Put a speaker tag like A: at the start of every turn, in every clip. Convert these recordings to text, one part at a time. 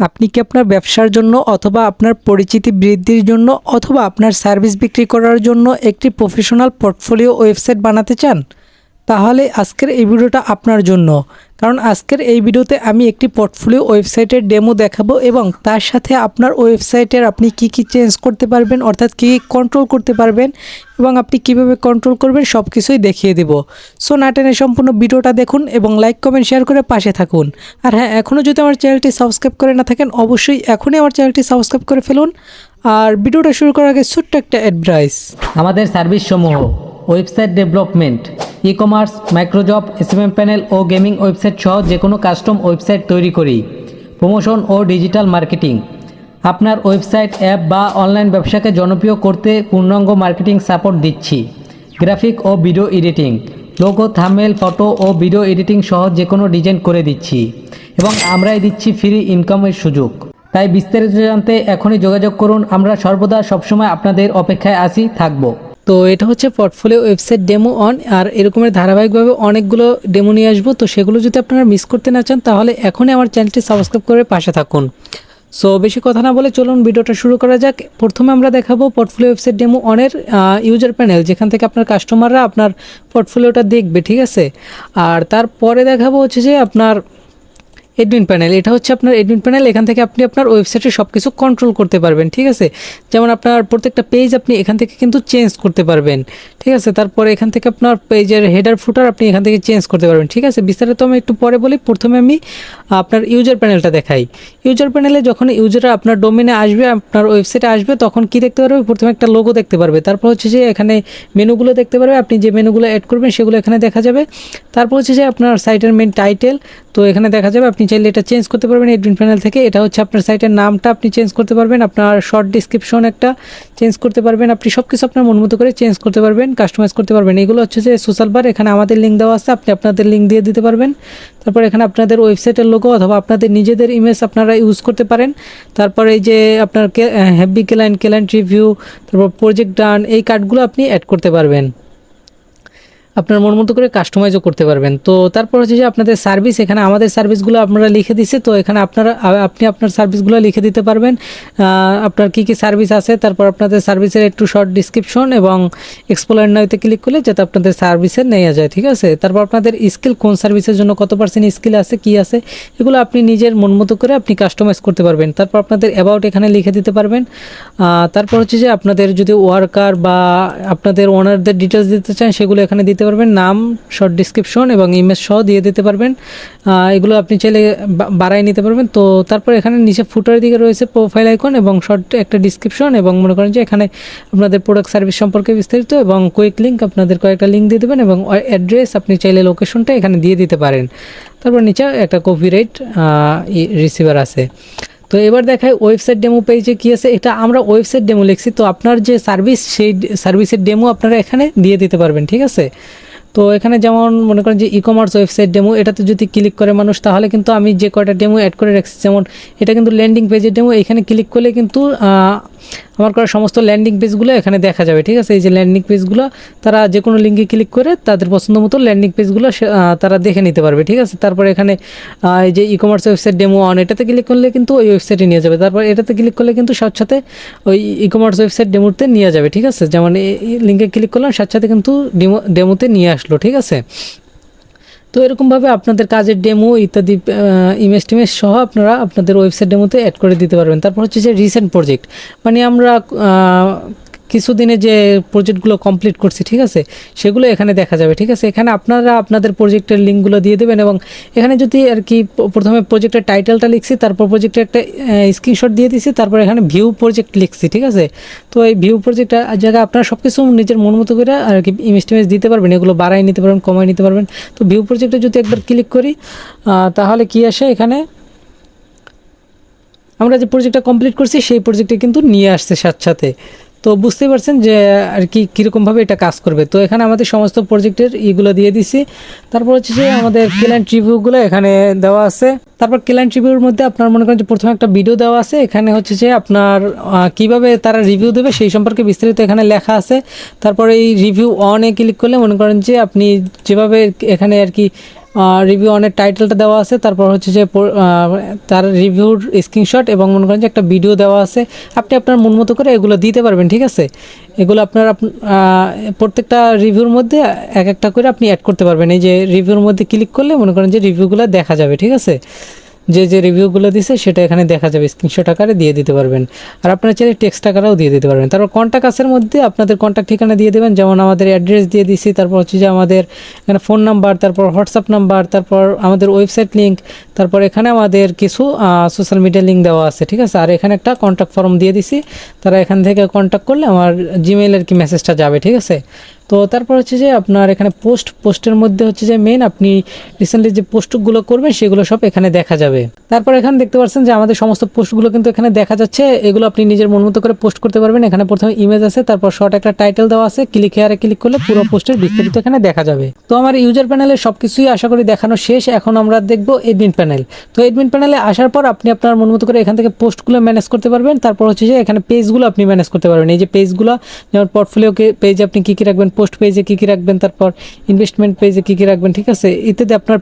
A: আপনি কি আপনার ব্যবসার জন্য অথবা আপনার পরিচিতি বৃদ্ধির জন্য অথবা আপনার সার্ভিস বিক্রি করার জন্য একটি প্রফেশনাল পোর্টফোলিও ওয়েবসাইট বানাতে চান? তাহলে আজকের এই ভিডিওটা আপনার জন্য। কারণ আজকের এই ভিডিওতে আমি একটি পোর্টফোলিও ওয়েবসাইটের ডেমো দেখাবো এবং তার সাথে আপনার ওয়েবসাইটের আপনি কি চেঞ্জ করতে পারবেন, অর্থাৎ কী কন্ট্রোল করতে পারবেন এবং আপনি কিভাবে কন্ট্রোল করবেন সব কিছুই দেখিয়ে দেব। সো না টেনে সম্পূর্ণ ভিডিওটা দেখুন এবং লাইক কমেন্ট শেয়ার করে পাশে থাকুন। আর হ্যাঁ, এখনও যদি আমার চ্যানেলটি সাবস্ক্রাইব করে না থাকেন অবশ্যই এখনই আমার চ্যানেলটি সাবস্ক্রাইব করে ফেলুন। আর ভিডিওটা শুরু করার আগে ছোট্ট একটা অ্যাডভাইস।
B: আমাদের সার্ভিসসমূহ website development, e commerce, microjob, SMM panel ও গেমিং ওয়েবসাইট সহ যে কোনো কাস্টম ওয়েবসাইট তৈরি করি। প্রমোশন ও ডিজিটাল মার্কেটিং, আপনার ওয়েবসাইট, অ্যাপ বা অনলাইন ব্যবসাকে জনপ্রিয় করতে পূর্ণাঙ্গ মার্কেটিং সাপোর্ট দিচ্ছি। গ্রাফিক ও video editing, logo, thumbnail, photo ও ভিডিও এডিটিং সহ যে কোনো ডিজাইন করে দিচ্ছি এবং আমরাই দিচ্ছি ফ্রি ইনকামের সুযোগ। তাই বিস্তারিত জানতে এখনই যোগাযোগ করুন। আমরা সর্বদা সবসময় আপনাদের অপেক্ষায় থাকবো।
A: তো এটা হচ্ছে পোর্টফোলিও ওয়েবসাইট ডেমো অন, আর এরকমের ধারাবাহিকভাবে অনেকগুলো ডেমো নিয়ে আসবো। তো সেগুলো যদি আপনারা মিস করতে না চান তাহলে এখনই আমার চ্যানেলটি সাবস্ক্রাইব করে পাশে থাকুন। সো বেশি কথা না বলে চলুন ভিডিওটা শুরু করা যাক। প্রথমে আমরা দেখাবো পোর্টফোলিও ওয়েবসাইট ডেমো অনের ইউজার প্যানেল, যেখান থেকে আপনার কাস্টমাররা আপনার পোর্টফোলিওটা দেখবে, ঠিক আছে। আর তারপরে দেখাবো হচ্ছে যে আপনার এডমিন প্যানেল। এটা হচ্ছে আপনার এডমিন প্যানেল, এখান থেকে আপনি আপনার ওয়েবসাইটে সব কিছু কন্ট্রোল করতে পারবেন, ঠিক আছে। যেমন আপনার প্রত্যেকটা পেজ আপনি এখান থেকে কিন্তু চেঞ্জ করতে পারবেন, ঠিক আছে। তারপরে এখান থেকে আপনার পেজের হেডার ফুটার আপনি এখান থেকে চেঞ্জ করতে পারবেন, ঠিক আছে। বিস্তারিত আমি একটু পরে বলি। প্রথমে আমি আপনার ইউজার প্যানেলটা দেখাই। ইউজার প্যানেলে যখন ইউজাররা আপনার ডোমেনে আসবে, আপনার ওয়েবসাইটে আসবে, তখন কি দেখতে পারবে? প্রথমে একটা লোগো দেখতে পারবে। তারপর হচ্ছে যে এখানে মেনুগুলো দেখতে পারবে, আপনি যে মেনুগুলো অ্যাড করবেন সেগুলো এখানে দেখা যাবে। তারপর হচ্ছে যে আপনার সাইটের মেন টাইটেল, তো এখানে দেখা যাবে। আপনি চাইলে এটা চেঞ্জ করতে পারবেন এডমিন প্যানেল থেকে। এটা হচ্ছে আপনার সাইটের নামটা আপনি চেঞ্জ করতে পারবেন, আপনার শর্ট ডিসক্রিপশন একটা চেঞ্জ করতে পারবেন, আপনি সব কিছু আপনার মন মতো করে চেঞ্জ করতে পারবেন, কাস্টমাইজ করতে পারবেন। এগুলো হচ্ছে যে সোশ্যাল বার, এখানে আমাদের লিঙ্ক দেওয়া আছে, আপনি আপনাদের লিঙ্ক দিয়ে দিতে পারবেন। তারপর এখানে আপনাদের ওয়েবসাইটের লোগো অথবা আপনাদের নিজেদের ইমেজ আপনারা ইউজ করতে পারেন। তারপর এই যে আপনার হ্যাপি ক্লায়েন্ট রিভিউ, তারপর প্রজেক্ট ডান, এই কার্ডগুলো আপনি অ্যাড করতে পারবেন, আপনার মন মতো করে কাস্টমাইজও করতে পারবেন। তো তারপর হচ্ছে যে আপনাদের সার্ভিস, এখানে আমাদের সার্ভিসগুলো আপনারা লিখে দিচ্ছে। তো এখানে আপনি আপনার সার্ভিসগুলো লিখে দিতে পারবেন, আপনার কি সার্ভিস আছে। তারপর আপনাদের সার্ভিসের একটু শর্ট ডিসক্রিপশন এবং এক্সপ্লোর নাওতে ক্লিক করলে যাতে আপনাদের সার্ভিসে নেওয়া যায়, ঠিক আছে। তারপর আপনাদের স্কিল, কোন সার্ভিসের জন্য কত পার্সেন্ট স্কিল আছে, কি আছে, এগুলো আপনি নিজের মন মতো করে আপনি কাস্টমাইজ করতে পারবেন। তারপর আপনাদের অ্যাবাউট এখানে লিখে দিতে পারবেন। তারপর হচ্ছে যে আপনাদের যদি ওয়ার্কার বা আপনাদের ওনারদের ডিটেলস দিতে চান সেগুলো এখানে দিতে পারবেন, নাম, শর্ট ডিসক্রিপশন এবং ইমেজ সহ দিয়ে দিতে পারবেন। এগুলো আপনি চাইলে বাড়াই নিতে পারবেন। তো তারপর এখানে নিচে ফুটারের দিকে রয়েছে প্রোফাইল আইকন এবং শর্ট একটা ডিসক্রিপশন, এবং মনে করেন যে এখানে আপনাদের প্রোডাক্ট সার্ভিস সম্পর্কে বিস্তারিত এবং কুইক লিঙ্ক, আপনাদের কয়েকটা লিঙ্ক দিয়ে দেবেন এবং অ্যাড্রেস আপনি চাইলে লোকেশনটা এখানে দিয়ে দিতে পারেন। তারপর নিচে একটা কপিরাইট রিসিভার আছে। তো এবার দেখায় ওয়েবসাইট ডেমো পেজে কী আছে। এটা আমরা ওয়েবসাইট ডেমো লিখছি, তো আপনার যে সার্ভিস সেই সার্ভিসের ডেমো আপনারা এখানে দিয়ে দিতে পারবেন, ঠিক আছে। তো এখানে যেমন মনে করেন যে ই কমার্স ওয়েবসাইট ডেমো, এটাতে যদি ক্লিক করে মানুষ তাহলে কিন্তু আমি যে কয়টা ডেমো অ্যাড করে রাখছি, যেমন এটা কিন্তু ল্যান্ডিং পেজের ডেমো, এখানে ক্লিক করলে কিন্তু আমার করা সমস্ত ল্যান্ডিং পেজগুলো এখানে দেখা যাবে, ঠিক আছে। এই যে ল্যান্ডিং পেজগুলো তারা যে কোনো লিঙ্কে ক্লিক করে তাদের পছন্দ মতো ল্যান্ডিং পেজগুলো তারা দেখে নিতে পারবে, ঠিক আছে। তারপরে এখানে এই যে e commerce website demo on, এটাতে ক্লিক করলে কিন্তু ওই ওয়েবসাইটে নিয়ে যাবে। তারপর এটাতে ক্লিক করলে কিন্তু সাথে ওই ই কমার্স ওয়েবসাইট ডেমোতে নিয়ে যাবে, ঠিক আছে। যেমন এই লিঙ্কে ক্লিক করলাম সাথে কিন্তু ডেমোতে নিয়ে আসলো, ঠিক আছে। তো এরকমভাবে আপনাদের কাজের ডেমো ইত্যাদি ইমেজ টিমেজ সহ আপনারা আপনাদের ওয়েবসাইট ডেমোতে অ্যাড করে দিতে পারবেন। তারপর হচ্ছে যে রিসেন্ট প্রজেক্ট, মানে আমরা কিছুদিনে যে প্রজেক্টগুলো কমপ্লিট করছি, ঠিক আছে, সেগুলো এখানে দেখা যাবে, ঠিক আছে। এখানে আপনারা আপনাদের প্রজেক্টের লিঙ্কগুলো দিয়ে দেবেন এবং এখানে যদি আর কি প্রথমে প্রজেক্টের টাইটেলটা লিখছি, তারপর প্রজেক্টের একটা স্ক্রিনশট দিয়ে দিচ্ছি, তারপর এখানে ভিউ প্রজেক্ট লিখছি, ঠিক আছে। তো এই ভিউ প্রজেক্টের জায়গায় আপনারা সব কিছু নিজের মন মতো করে আর কি ইমেজ টিমেজ দিতে পারবেন, এগুলো বাড়াই নিতে পারবেন, কমাই নিতে পারবেন। তো ভিউ প্রজেক্টে যদি একবার ক্লিক করি তাহলে কি আসে, এখানে আমরা যে প্রজেক্টটা কমপ্লিট করছি সেই প্রজেক্টে কিন্তু নিয়ে আসছে সাথে। তো বুঝতে পারছেন যে আর কি কীরকমভাবে এটা কাজ করবে। তো এখানে আমাদের সমস্ত প্রজেক্টের ইগুলো দিয়ে দিছি। তারপর হচ্ছে যে আমাদের ক্লায়েন্ট রিভিউগুলো এখানে দেওয়া আছে। তারপর ক্লায়েন্ট রিভিউর মধ্যে আপনার মনে করেন যে প্রথমে একটা ভিডিও দেওয়া আছে, এখানে হচ্ছে যে আপনার কিভাবে তারা রিভিউ দেবে সেই সম্পর্কে বিস্তারিত এখানে লেখা আছে। তারপরে এই রিভিউ অনে ক্লিক করলে মনে করেন যে আপনি যেভাবে এখানে আর কি রিভিউ অনের টাইটেলটা দেওয়া আছে, তারপর হচ্ছে যে তার রিভিউর স্ক্রিনশট এবং মনে করেন যে একটা ভিডিও দেওয়া আছে। আপনি আপনার মন মতো করে এগুলো দিতে পারবেন, ঠিক আছে। এগুলো আপনার প্রত্যেকটা রিভিউর মধ্যে এক একটা করে আপনি অ্যাড করতে পারবেন। এই যে রিভিউর মধ্যে ক্লিক করলে মনে করেন যে রিভিউগুলো দেখা যাবে, ঠিক আছে। যে রিভিউগুলো দিছে সেটা এখানে দেখা যাবে, স্ক্রিনশট আকারে দিয়ে দিতে পারবেন। আর আপনারা চাইলে টেক্সট আকারেও দিয়ে দিতে পারবেন। তারপর কন্ট্যাক্ট আসের মধ্যে আপনাদের কন্ট্যাক্ট ঠিকানা দিয়ে দেবেন, যেমন আমাদের অ্যাড্রেস দিয়ে দিছি, তারপর হচ্ছে যে আমাদের এখানে ফোন নাম্বার, তারপর হোয়াটসঅ্যাপ নাম্বার, তারপর আমাদের ওয়েবসাইট লিঙ্ক, তারপর এখানে আমাদের কিছু সোশ্যাল মিডিয়া লিঙ্ক দেওয়া আছে, ঠিক আছে। আর এখানে একটা কন্ট্যাক্ট ফর্ম দিয়ে দিছি, তারা এখান থেকে কন্ট্যাক্ট করলে আমার জিমেইলের কি মেসেজটা যাবে, ঠিক আছে। তো তারপর হচ্ছে যে আপনার এখানে পোস্টের মধ্যে হচ্ছে যে মেন আপনি রিসেন্টলি যে পোস্টগুলো করবেন সেগুলো সব এখানে দেখা যাবে। তারপর এখানে দেখতে পাচ্ছেন যে আমাদের সমস্ত পোস্টগুলো কিন্তু এখানে দেখা যাচ্ছে। এগুলো আপনি নিজের মন মতো করে পোস্ট করতে পারবেন। এখানে প্রথমে ইমেজ আছে, তারপর শর্ট একটা টাইটেল দেওয়া আছে, ক্লিক হেয়ারে ক্লিক করলে পুরো পোস্টের বিস্তারিত এখানে দেখা যাবে। তো আমার ইউজার প্যানেলে সবকিছুই আশা করি দেখানো শেষ। এখন আমরা দেখব এডমিন প্যানেল। তো এডমিন প্যানেলে আসার পর আপনি আপনার মন মতো করে এখান থেকে পোস্টগুলো ম্যানেজ করতে পারবেন। তারপর হচ্ছে যে এখানে পেজগুলো আপনি ম্যানেজ করতে পারবেন। এই যে পেজগুলো, যেমন পোর্টফোলিও পেজে আপনি কী কী রাখবেন, পোস্ট পেজে কী কী রাখবেন, তারপর ইনভেস্টমেন্ট পেজে কী কী রাখবেন, ঠিক আছে, ইত্যাদি। আপনার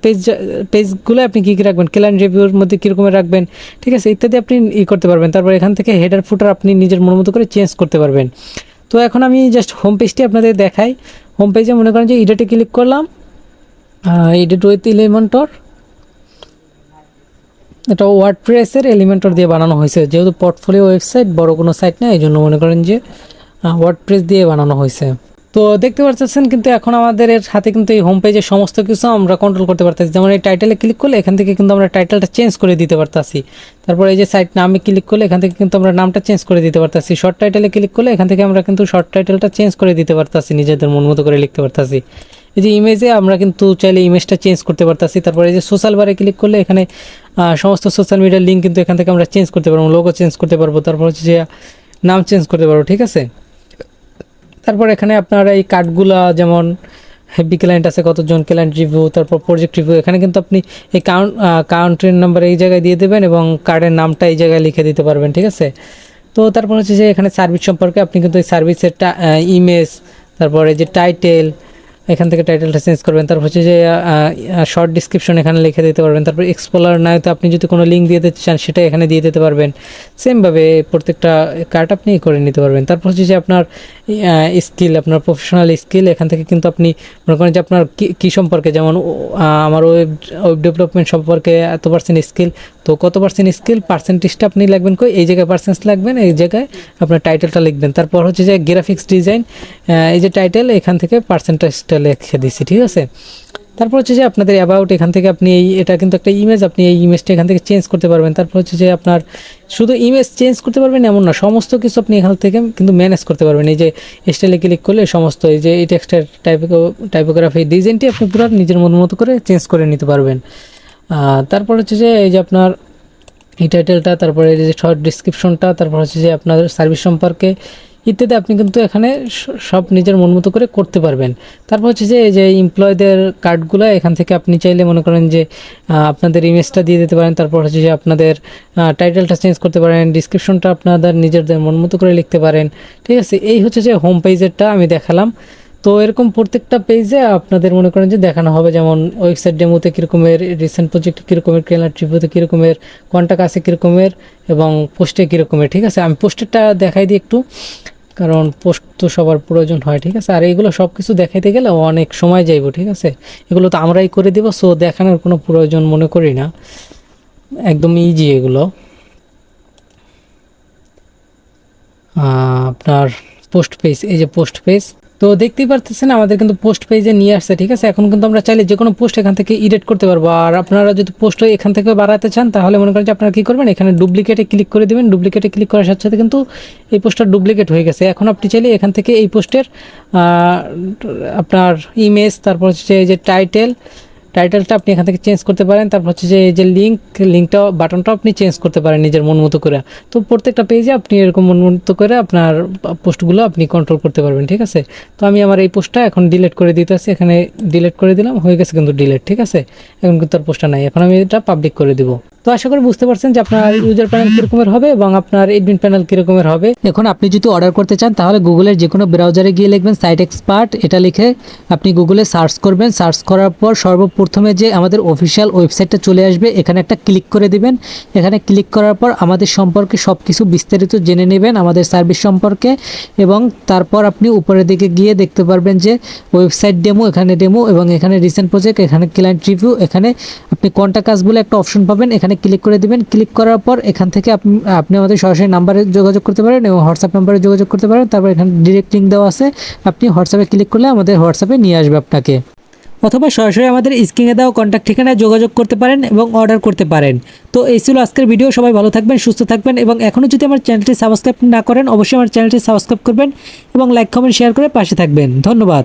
A: পেজগুলো আপনি কী কী রাখবেন, ক্লায়েন্ট রিভিউর মধ্যে কীরকমের রাখবেন, ঠিক আছে, ইত্যাদি আপনি করতে পারবেন। তারপর এখান থেকে হেডার ফুটার আপনি নিজের মন মতো করে চেঞ্জ করতে পারবেন। তো এখন আমি জাস্ট হোম পেজটি আপনাদের দেখাই। হোম পেজে মনে করেন যে এডিটে ক্লিক করলাম, এডিট উইথ এলিমেন্টর। এটা ওয়ার্ডপ্রেসের এলিমেন্টর দিয়ে বানানো হয়েছে, যেহেতু পোর্টফোলিও ওয়েবসাইট, বড় কোনো সাইট না, এই জন্য মনে করেন যে ওয়ার্ডপ্রেস দিয়ে বানানো হয়েছে। তো দেখতে পাচ্ছেন কিন্তু এখন আমাদের এর হাতে কিন্তু এই হোম পেজের সমস্ত কিছু আমরা কন্ট্রোল করতে পারতেছি। যেমন এই টাইটেলে ক্লিক করলে এখান থেকে কিন্তু আমরা টাইটেলটা চেঞ্জ করে দিতে পারতাছি। তারপর এই যে সাইট নামে ক্লিক করলে এখান থেকে কিন্তু আমরা নামটা চেঞ্জ করে দিতে পারতাছি। শর্ট টাইটেলে ক্লিক করলে এখান থেকে আমরা কিন্তু শর্ট টাইটেলটা চেঞ্জ করে দিতে পারতাছি, নিজেদের মন মতো করে লিখতে পারতাছি। এই যে ইমেজে আমরা কিন্তু চাইলে ইমেজটা চেঞ্জ করতে পারতাছি। তারপর এই যে সোশ্যাল বারে ক্লিক করলে এখানে সমস্ত সোশ্যাল মিডিয়ার লিঙ্ক কিন্তু এখান থেকে আমরা চেঞ্জ করতে পারবো, লোগো চেঞ্জ করতে পারবো, তারপর হচ্ছে যে নাম চেঞ্জ করতে পারবো, ঠিক আছে। তারপর এখানে আপনার এই কার্ডগুলা, যেমন হেভি ক্লায়েন্ট আছে কতজন, ক্লায়েন্ট রিভিউ, তারপর প্রজেক্ট রিভিউ, এখানে কিন্তু আপনি এই কাউন্ট্রির নাম্বার এই জায়গায় দিয়ে দেবেন এবং কার্ডের নামটা এই জায়গায় লিখে দিতে পারবেন, ঠিক আছে। তো তারপর হচ্ছে যে এখানে সার্ভিস সম্পর্কে আপনি কিন্তু এই সার্ভিসের ইমেজ, তারপর এই যে টাইটেল, এখান থেকে টাইটেলটা চেঞ্জ করবেন। তারপর হচ্ছে যে শর্ট ডিসক্রিপশন এখানে লিখে দিতে পারবেন। তারপর এক্সপ্লোরার না হয়তো আপনি যদি কোনো লিঙ্ক দিয়ে দিতে চান সেটা এখানে দিয়ে দিতে পারবেন। সেমভাবে প্রত্যেকটা কার্ড আপনি করে নিতে পারবেন। তারপর হচ্ছে যে আপনার আপনার প্রফেশনাল স্কিল, এখান থেকে কিন্তু আপনি মনে করেন যে আপনার কী সম্পর্কে, যেমন আমার ওয়েব ডেভেলপমেন্ট সম্পর্কে এত পার্সেন্ট স্কিল, তো কত পার্সেন্ট স্কিল, পার্সেন্টেজটা আপনি লিখবেন, এই জায়গায় পার্সেন্ট লিখবেন, এই জায়গায় আপনার টাইটেলটা লিখবেন। তারপর হচ্ছে যে গ্রাফিক্স ডিজাইন, এই যে টাইটেল, এখান থেকে পার্সেন্টেজটা লিখে দিচ্ছি, ঠিক আছে। তারপর হচ্ছে যে আপনাদের অ্যাবাউট, এখান থেকে আপনি এটা কিন্তু একটা ইমেজ, আপনি এই ইমেজটা এখান থেকে চেঞ্জ করতে পারবেন। তারপর হচ্ছে যে আপনার শুধু ইমেজ চেঞ্জ করতে পারবেন এমন না, সমস্ত কিছু আপনি এখান থেকে কিন্তু ম্যানেজ করতে পারবেন। এই যে স্টাইলে ক্লিক করলে সমস্ত এই যে এই টেক্সটের টাইপোগ্রাফি ডিজাইনটি আপনি পুরো নিজের মতো করে চেঞ্জ করে নিতে পারবেন। তারপর হচ্ছে যে এই যে আপনার এই টাইটেলটা, তারপরে এই যে শর্ট ডিসক্রিপশনটা, তারপর হচ্ছে যে আপনার সার্ভিস সম্পর্কে ইত্যাদি আপনি কিন্তু এখানে সব নিজের মন মতো করে করতে পারবেন। তারপর হচ্ছে যে এই যে এমপ্লয়ীদের কার্ডগুলো, এখান থেকে আপনি চাইলে মনে করেন যে আপনাদের ইমেজটা দিয়ে দিতে পারেন। তারপর হচ্ছে যে আপনাদের টাইটেলটা চেঞ্জ করতে পারেন, ডিসক্রিপশনটা আপনাদের নিজেদের মন মতো করে লিখতে পারেন, ঠিক আছে। এই হচ্ছে যে হোম পেজেরটা আমি দেখালাম। তো এরকম প্রত্যেকটা পেজে আপনাদের মনে করেন যে দেখানো হবে, যেমন ওয়েবসাইট ডেমোতে কীরকমের, রিসেন্ট প্রজেক্টে কীরকমের, ক্লায়েন্ট রিভিউতে কীরকমের, কন্ট্যাক্ট আছে কীরকমের, এবং পোস্টে কীরকমের, ঠিক আছে। আমি পোস্টেরটা দেখাই দিই একটু, কারণ পোস্ট তো সবার প্রয়োজন হয়, ঠিক আছে। আর এইগুলো সব কিছু দেখাইতে গেলে অনেক সময় যাইব, ঠিক আছে। এগুলো তো আমরাই করে দেবো, সো দেখানোর কোনো প্রয়োজন মনে করি না, একদম ইজি এগুলো। আপনার পোস্ট পেজ, এই যে পোস্ট পেজ, তো দেখতেই পারতেছেন আমাদের কিন্তু পোস্ট পেজে নিয়ে আসছে, ঠিক আছে। এখন কিন্তু আমরা চাইলে যে কোনো পোস্ট এখান থেকে এডিট করতে পারবো। আর আপনারা যদি পোস্ট এখান থেকে বাড়াতে চান তাহলে মনে করেন যে আপনারা কী করবেন, এখানে ডুপ্লিকেটে ক্লিক করে দেবেন। ডুপ্লিকেটে ক্লিক করার সাথে সাথে কিন্তু এই পোস্টটা ডুপ্লিকেট হয়ে গেছে। এখন আপনি চাইলে এখান থেকে এই পোস্টের আপনার ইমেজ, তারপর হচ্ছে এই যে টাইটেলটা আপনি এখান থেকে চেঞ্জ করতে পারেন। তারপর হচ্ছে যে এই যে লিঙ্কটা বাটনটাও আপনি চেঞ্জ করতে পারেন নিজের মন মতো করে। তো প্রত্যেকটা পেজে আপনি এরকম মন মতো করে আপনার পোস্টগুলো আপনি কন্ট্রোল করতে পারবেন, ঠিক আছে। তো আমি আমার এই পোস্টটা এখন ডিলিট করে দিতেছি, এখানে ডিলিট করে দিলাম, হয়ে গেছে কিন্তু ডিলিট, ঠিক আছে। এখন কিন্তু আর পোস্টটা নাই, এখন আমি এটা পাবলিক করে দিব। তো আশা করি বুঝতে পারছেন যে আপনার ইউজার প্যানেল কীরকমের হবে এবং আপনার এডমিন প্যানেল কীরকমের হবে। এখন আপনি যদি অর্ডার করতে চান তাহলে গুগলের যে কোনো ব্রাউজারে গিয়ে লিখবেন সাইট এক্সপার্ট, এটা লিখে আপনি গুগলে সার্চ করবেন। সার্চ করার পর সর্বপ্রথমে যে আমাদের অফিসিয়াল ওয়েবসাইটটা চলে আসবে, এখানে একটা ক্লিক করে দিবেন। এখানে ক্লিক করার পর আমাদের সম্পর্কে সব কিছু বিস্তারিত জেনে নেবেন, আমাদের সার্ভিস সম্পর্কে। এবং তারপর আপনি উপরের দিকে গিয়ে দেখতে পারবেন যে ওয়েবসাইট ডেমো, এখানে ডেমো এবং এখানে রিসেন্ট প্রজেক্ট, এখানে ক্লায়েন্ট রিভিউ, এখানে আপনি কন্টাক্ট আস বলে একটা অপশন পাবেন, এখানে ক্লিক করে দিবেন। ক্লিক করার পর এখান থেকে আপনি আমাদের সরাসরি নাম্বারে যোগাযোগ করতে পারেন এবং হোয়াটসঅ্যাপ নাম্বারে যোগাযোগ করতে পারেন। তারপর এখানে ডিরেক্ট লিঙ্ক দেওয়া আছে, আপনি হোয়াটসঅ্যাপে ক্লিক করলে আমাদের হোয়াটসঅ্যাপে নিয়ে আসবে আপনাকে, অথবা সরাসরি আমাদের স্ক্রিনে দেওয়া কন্ট্যাক্ট ঠিকানায় যোগাযোগ করতে পারেন এবং অর্ডার করতে পারেন। তো এই ছিল আজকের ভিডিও। সবাই ভালো থাকবেন, সুস্থ থাকবেন এবং এখনও যদি আমার চ্যানেলটি সাবস্ক্রাইব না করেন অবশ্যই আমার চ্যানেলটি সাবস্ক্রাইব করবেন এবং লাইক কমেন্ট শেয়ার করে পাশে থাকবেন। ধন্যবাদ।